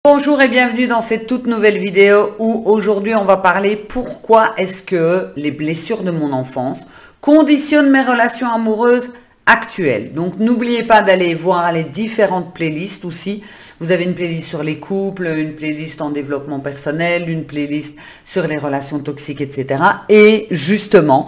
Bonjour et bienvenue dans cette toute nouvelle vidéo où aujourd'hui on va parler pourquoi est-ce que les blessures de mon enfance conditionnent mes relations amoureuses actuelles. Donc n'oubliez pas d'aller voir les différentes playlists aussi. Vous avez une playlist sur les couples, une playlist en développement personnel, une playlist sur les relations toxiques, etc. Et justement,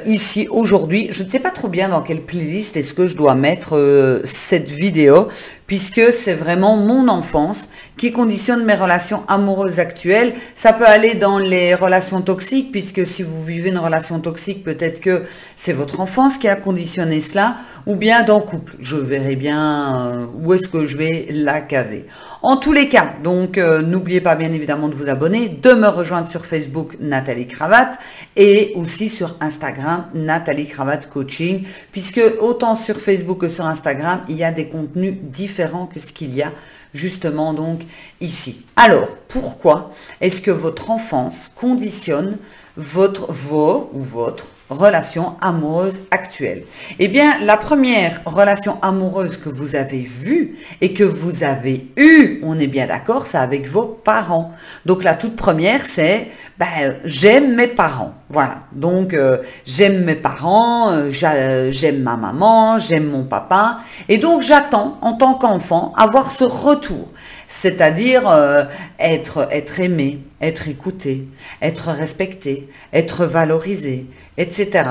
ici aujourd'hui, je ne sais pas trop bien dans quelle playlist est-ce que je dois mettre cette vidéo, puisque c'est vraiment mon enfance qui conditionne mes relations amoureuses actuelles. Ça peut aller dans les relations toxiques, puisque si vous vivez une relation toxique, peut-être que c'est votre enfance qui a conditionné cela, ou bien dans couple. Je verrai bien où est-ce que je vais la caser. En tous les cas, donc n'oubliez pas bien évidemment de vous abonner, de me rejoindre sur Facebook Nathalie Cravatte et aussi sur Instagram Nathalie Cravatte Coaching, puisque autant sur Facebook que sur Instagram, il y a des contenus différents que ce qu'il y a justement donc ici. Alors, pourquoi est-ce que votre enfance conditionne votre relation amoureuse actuelle? Eh bien, la première relation amoureuse que vous avez vue et que vous avez eue, on est bien d'accord, c'est avec vos parents. Donc, la toute première, c'est j'aime mes parents. Voilà. Donc, j'aime mes parents, j'aime ma maman, j'aime mon papa. Et donc, j'attends, en tant qu'enfant, avoir ce retour. C'est-à-dire être aimé, être écouté, être respecté, être valorisé, etc.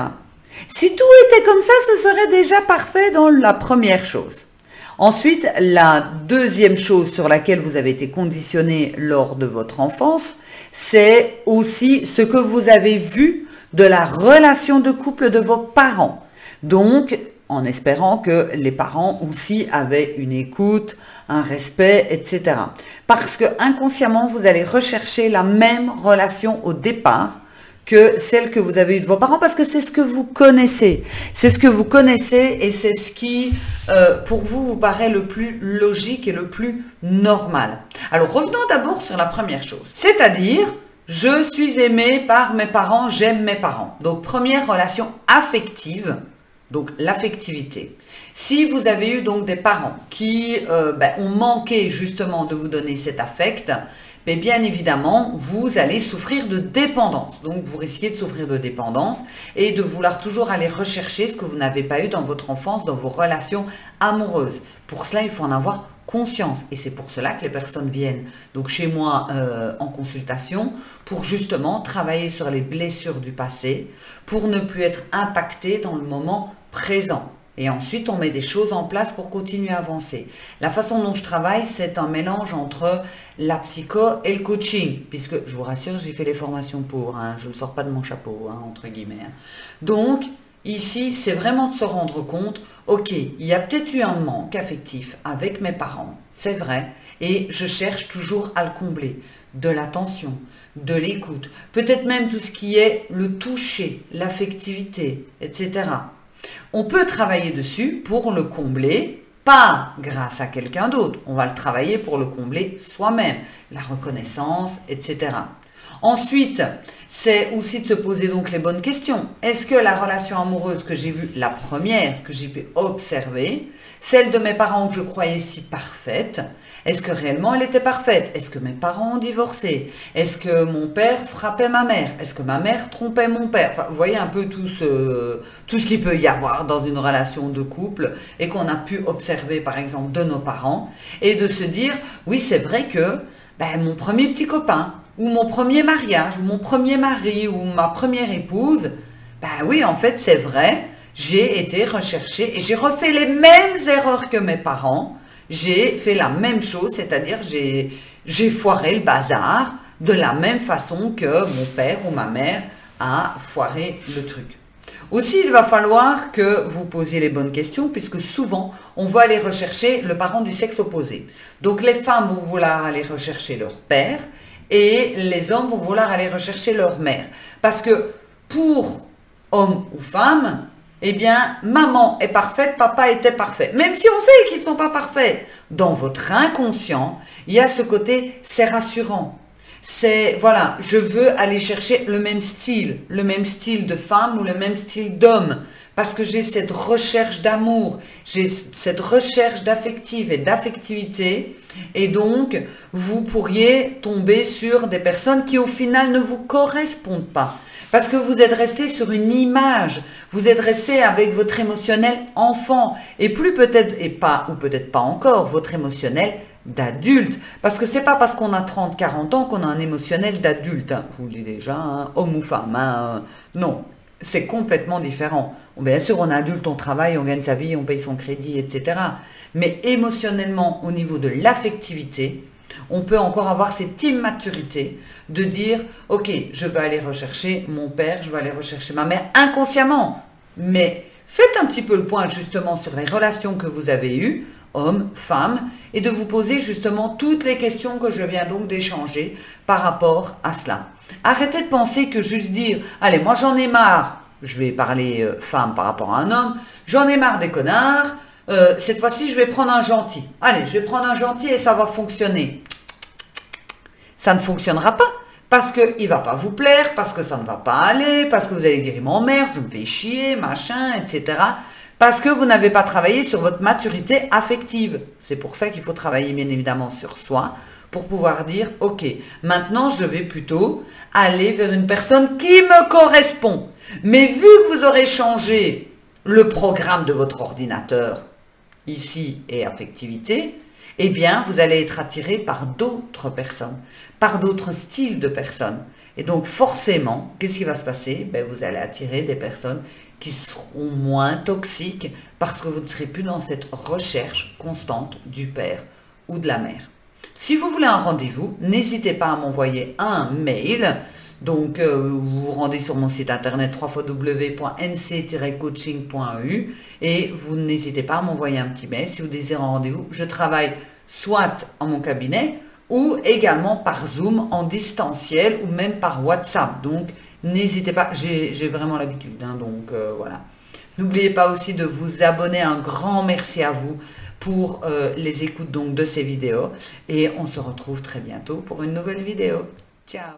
Si tout était comme ça, ce serait déjà parfait dans la première chose. Ensuite, la deuxième chose sur laquelle vous avez été conditionné lors de votre enfance, c'est aussi ce que vous avez vu de la relation de couple de vos parents. Donc, en espérant que les parents aussi avaient une écoute, un respect, etc. Parce que inconsciemment, vous allez rechercher la même relation au départ que celle que vous avez eue de vos parents, parce que c'est ce que vous connaissez. C'est ce que vous connaissez et c'est ce qui, pour vous, vous paraît le plus logique et le plus normal. Alors, revenons d'abord sur la première chose. C'est-à-dire, je suis aimée par mes parents, j'aime mes parents. Donc, première relation affective. Donc, l'affectivité. Si vous avez eu donc des parents qui ont manqué justement de vous donner cet affect, mais bien évidemment, vous allez souffrir de dépendance. Donc, vous risquez de souffrir de dépendance et de vouloir toujours aller rechercher ce que vous n'avez pas eu dans votre enfance, dans vos relations amoureuses. Pour cela, il faut en avoir conscience. Et c'est pour cela que les personnes viennent donc chez moi en consultation pour justement travailler sur les blessures du passé, pour ne plus être impacté dans le moment présent. Et ensuite, on met des choses en place pour continuer à avancer. La façon dont je travaille, c'est un mélange entre la psycho et le coaching. Puisque, je vous rassure, j'ai fait les formations pour. Je ne sors pas de mon chapeau, entre guillemets. Donc, ici, c'est vraiment de se rendre compte, ok, il y a peut-être eu un manque affectif avec mes parents, c'est vrai, et je cherche toujours à le combler. De l'attention, de l'écoute, peut-être même tout ce qui est le toucher, l'affectivité, etc. On peut travailler dessus pour le combler, pas grâce à quelqu'un d'autre. On va le travailler pour le combler soi-même, la reconnaissance, etc. Ensuite, c'est aussi de se poser donc les bonnes questions. Est-ce que la relation amoureuse que j'ai vue, la première que j'ai pu observer, celle de mes parents que je croyais si parfaite, est-ce que réellement elle était parfaite? Est-ce que mes parents ont divorcé? Est-ce que mon père frappait ma mère? Est-ce que ma mère trompait mon père? Enfin, vous voyez un peu tout ce qu'il peut y avoir dans une relation de couple et qu'on a pu observer par exemple de nos parents et de se dire, oui c'est vrai que mon premier petit copain, ou mon premier mariage, ou mon premier mari, ou ma première épouse, oui, en fait, c'est vrai, j'ai été recherchée et j'ai refait les mêmes erreurs que mes parents. J'ai fait la même chose, c'est-à-dire j'ai foiré le bazar de la même façon que mon père ou ma mère a foiré le truc. Aussi, il va falloir que vous posiez les bonnes questions, puisque souvent, on va aller rechercher le parent du sexe opposé. Donc, les femmes vont vouloir aller rechercher leur père, et les hommes vont vouloir aller rechercher leur mère. Parce que pour homme ou femme, eh bien, maman est parfaite, papa était parfait. Même si on sait qu'ils ne sont pas parfaits, dans votre inconscient, il y a ce côté, c'est rassurant. C'est, voilà, je veux aller chercher le même style de femme ou le même style d'homme. parce que j'ai cette recherche d'amour, j'ai cette recherche d'affective et d'affectivité, et donc vous pourriez tomber sur des personnes qui au final ne vous correspondent pas. Parce que vous êtes resté sur une image, vous êtes resté avec votre émotionnel enfant, et plus peut-être, et pas, ou peut-être pas encore, votre émotionnel d'adulte. Parce que c'est pas parce qu'on a 30, 40 ans qu'on a un émotionnel d'adulte, hein. Je vous le dis déjà, hein, homme ou femme, hein, non, c'est complètement différent. Bien sûr, on est adulte, on travaille, on gagne sa vie, on paye son crédit, etc. Mais émotionnellement, au niveau de l'affectivité, on peut encore avoir cette immaturité de dire, ok, je vais aller rechercher mon père, je vais aller rechercher ma mère inconsciemment. Mais faites un petit peu le point justement sur les relations que vous avez eues, hommes, femmes, et de vous poser justement toutes les questions que je viens donc d'échanger par rapport à cela. Arrêtez de penser que juste dire, allez, moi j'en ai marre, je vais parler femme par rapport à un homme, j'en ai marre des connards, cette fois-ci je vais prendre un gentil. Allez, je vais prendre un gentil et ça va fonctionner. Ça ne fonctionnera pas, parce qu'il ne va pas vous plaire, parce que ça ne va pas aller, parce que vous allez dire, il m'emmerde, je me fais chier, machin, etc. Parce que vous n'avez pas travaillé sur votre maturité affective. C'est pour ça qu'il faut travailler bien évidemment sur soi, pour pouvoir dire, ok, maintenant je vais plutôt aller vers une personne qui me correspond. Mais vu que vous aurez changé le programme de votre ordinateur, ici et affectivité, eh bien, vous allez être attiré par d'autres personnes, par d'autres styles de personnes. Et donc, forcément, qu'est-ce qui va se passer? Ben, vous allez attirer des personnes qui seront moins toxiques parce que vous ne serez plus dans cette recherche constante du père ou de la mère. Si vous voulez un rendez-vous, n'hésitez pas à m'envoyer un mail. Donc, vous vous rendez sur mon site internet www.nc-coaching.eu et vous n'hésitez pas à m'envoyer un petit mail si vous désirez un rendez-vous. Je travaille soit en mon cabinet ou également par Zoom en distanciel ou même par WhatsApp. Donc, n'hésitez pas, j'ai vraiment l'habitude. Hein, donc, voilà. N'oubliez pas aussi de vous abonner. Un grand merci à vous pour les écoutes donc, de ces vidéos. Et on se retrouve très bientôt pour une nouvelle vidéo. Ciao!